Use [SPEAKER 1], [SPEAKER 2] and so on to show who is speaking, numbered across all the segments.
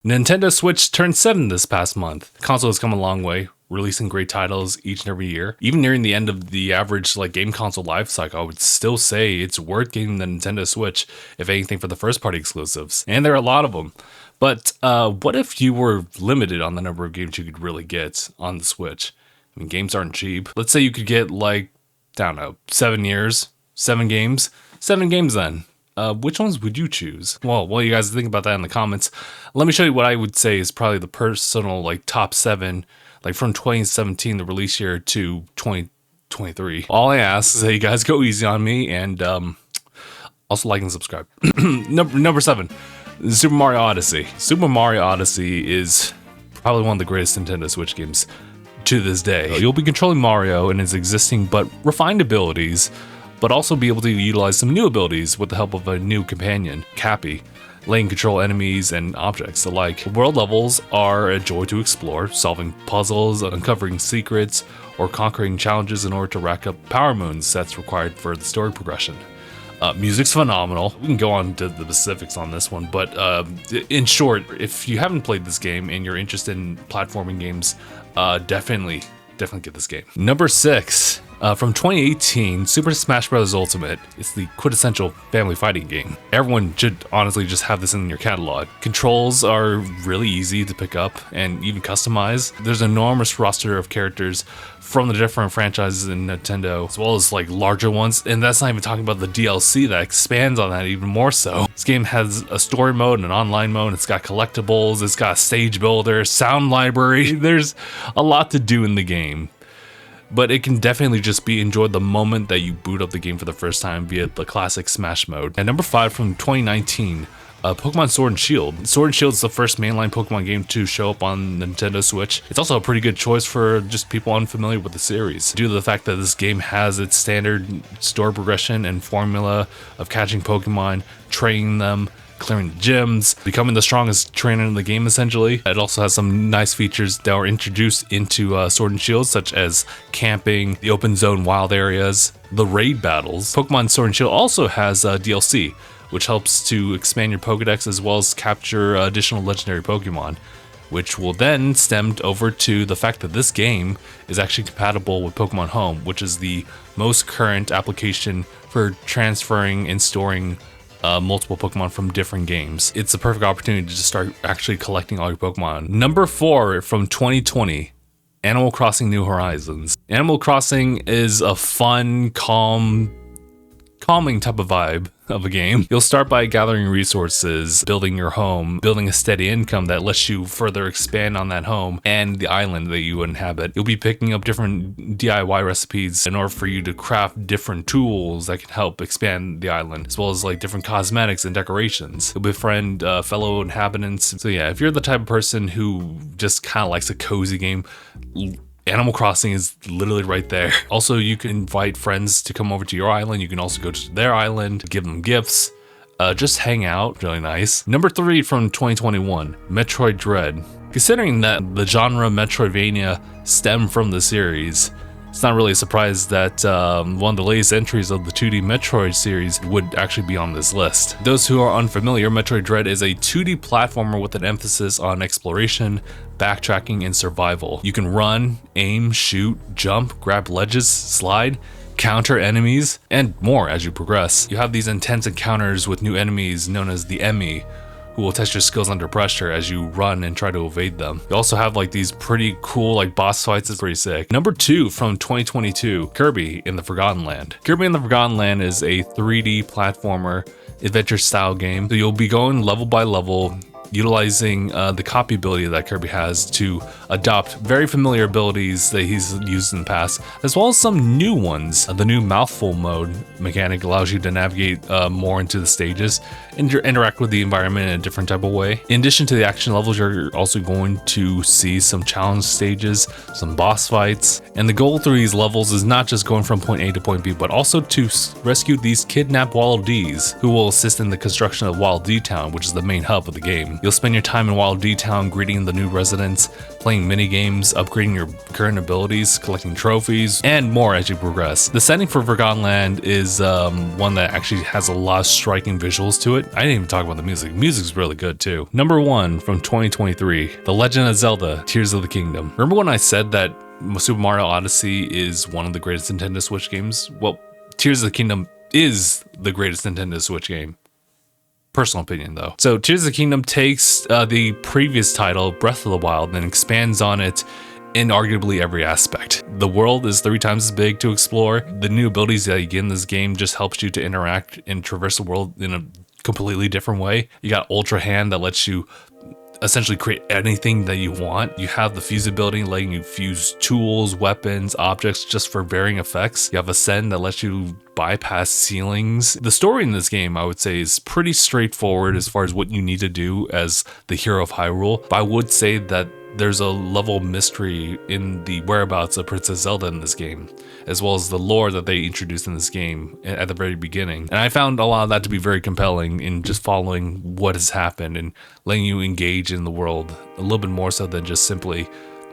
[SPEAKER 1] Nintendo Switch turned 7 this past month. The console has come a long way, releasing great titles each and every year. Even nearing the end of the average game console life cycle, I would still say it's worth getting the Nintendo Switch, if anything, for the first party exclusives. And there are a lot of them. But what if you were limited on the number of games you could really get on the Switch? I mean, games aren't cheap. Let's say you could get 7 years, 7 games. 7 games then. Which ones would you choose? Well, while you guys think about that in the comments, let me show you what I would say is probably the personal top 7, from 2017, the release year, to 2023. All I ask is that you guys go easy on me and also like and subscribe. Number 7, Super Mario Odyssey. Super Mario Odyssey is probably one of the greatest Nintendo Switch games to this day. You'll be controlling Mario and his existing but refined abilities, but also be able to utilize some new abilities with the help of a new companion, Cappy, letting control enemies and objects alike. World levels are a joy to explore, solving puzzles, uncovering secrets, or conquering challenges in order to rack up power moons that's required for the story progression. Music's phenomenal. We can go on to the specifics on this one, but in short, if you haven't played this game and you're interested in platforming games, definitely get this game. Number 6. From 2018, Super Smash Bros. Ultimate. It's the quintessential family fighting game. Everyone should honestly just have this in your catalog. Controls are really easy to pick up and even customize. There's an enormous roster of characters from the different franchises in Nintendo, as well as larger ones, and that's not even talking about the DLC that expands on that even more so. This game has a story mode and an online mode. It's got collectibles, it's got a stage builder, sound library. There's a lot to do in the game. But it can definitely just be enjoyed the moment that you boot up the game for the first time via the classic Smash mode. And number 5 from 2019, Pokemon Sword and Shield. Sword and Shield is the first mainline Pokemon game to show up on Nintendo Switch. It's also a pretty good choice for just people unfamiliar with the series, due to the fact that this game has its standard story progression and formula of catching Pokemon, training them, clearing gyms, becoming the strongest trainer in the game essentially. It also has some nice features that are introduced into Sword and Shield, such as camping, the open zone wild areas, the raid battles. Pokemon Sword and Shield also has DLC, which helps to expand your Pokedex as well as capture additional legendary Pokemon, which will then stem over to the fact that this game is actually compatible with Pokemon Home, which is the most current application for transferring and storing multiple Pokemon from different games. It's a perfect opportunity to just start actually collecting all your Pokemon. Number 4 from 2020, Animal Crossing New Horizons. Animal Crossing is a fun, calming type of vibe of a game. You'll start by gathering resources, building your home, building a steady income that lets you further expand on that home and the island that you inhabit. You'll be picking up different DIY recipes in order for you to craft different tools that can help expand the island, as well as different cosmetics and decorations. You'll befriend fellow inhabitants. So yeah, if you're the type of person who just kind of likes a cozy game, Animal Crossing is literally right there. Also, you can invite friends to come over to your island. You can also go to their island, give them gifts, just hang out. Really nice. Number 3 from 2021, Metroid Dread. Considering that the genre Metroidvania stemmed from the series, it's not really a surprise that one of the latest entries of the 2D Metroid series would actually be on this list. Those who are unfamiliar, Metroid Dread is a 2D platformer with an emphasis on exploration, backtracking, and survival. You can run, aim, shoot, jump, grab ledges, slide, counter enemies, and more as you progress. You have these intense encounters with new enemies known as the Emmy, who will test your skills under pressure as you run and try to evade them. You also have these pretty cool boss fights. It's pretty sick. Number 2 from 2022, Kirby in the Forgotten Land. Kirby in the Forgotten Land is a 3D platformer adventure style game. So you'll be going level by level, utilizing the copy ability that Kirby has to adopt very familiar abilities that he's used in the past, as well as some new ones. The new mouthful mode mechanic allows you to navigate more into the stages and interact with the environment in a different type of way. In addition to the action levels, you're also going to see some challenge stages, some boss fights, and the goal through these levels is not just going from point A to point B, but also to rescue these kidnapped Wild D's, who will assist in the construction of Wild D Town, which is the main hub of the game. You'll spend your time in Wild D Town greeting the new residents, playing playing mini games, upgrading your current abilities, collecting trophies, and more as you progress. The setting for Forgotten Land is one that actually has a lot of striking visuals to it. I didn't even talk about the music. Music's really good too. Number 1 from 2023, The Legend of Zelda: Tears of the Kingdom. Remember when I said that Super Mario Odyssey is one of the greatest Nintendo Switch games? Well, Tears of the Kingdom is the greatest Nintendo Switch game. Personal opinion though. So Tears of the Kingdom takes the previous title, Breath of the Wild, and expands on it in arguably every aspect. The world is 3 times as big to explore. The new abilities that you get in this game just helps you to interact and traverse the world in a completely different way. You got Ultra Hand that lets you essentially create anything that you want. You have the fuse ability letting you fuse tools, weapons, objects just for varying effects. You have Ascend that lets you bypass ceilings. The story in this game, I would say, is pretty straightforward as far as what you need to do as the hero of Hyrule. But I would say that there's a level of mystery in the whereabouts of Princess Zelda in this game, as well as the lore that they introduced in this game at the very beginning. And I found a lot of that to be very compelling in just following what has happened and letting you engage in the world a little bit more so than just simply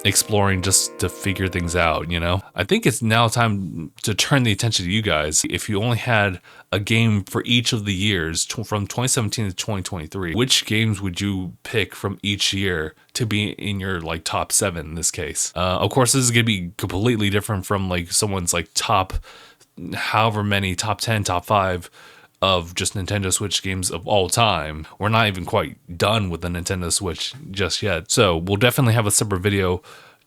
[SPEAKER 1] exploring just to figure things out, you know? I think it's now time to turn the attention to you guys. If you only had a game for each of the years from 2017 to 2023, which games would you pick from each year to be in your like top 7 in this case? Of course, this is gonna be completely different from like someone's like top however many, top 10, top 5 of just Nintendo Switch games of all time. We're not even quite done with the Nintendo Switch just yet. So we'll definitely have a separate video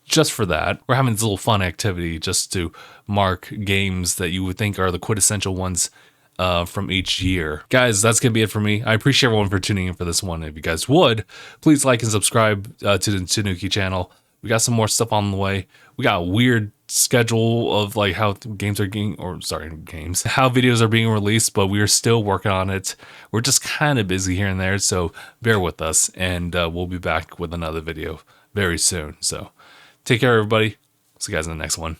[SPEAKER 1] just for that. We're having this little fun activity just to mark games that you would think are the quintessential ones from each year. Guys, that's gonna be it for me. I appreciate everyone for tuning in for this one. If you guys would, please like and subscribe to the Tanuki channel. We got some more stuff on the way. We got a weird schedule of like how games are getting, how videos are being released, but we are still working on it. We're just kind of busy here and there, so bear with us, and we'll be back with another video very soon. So take care, everybody. See you guys in the next one.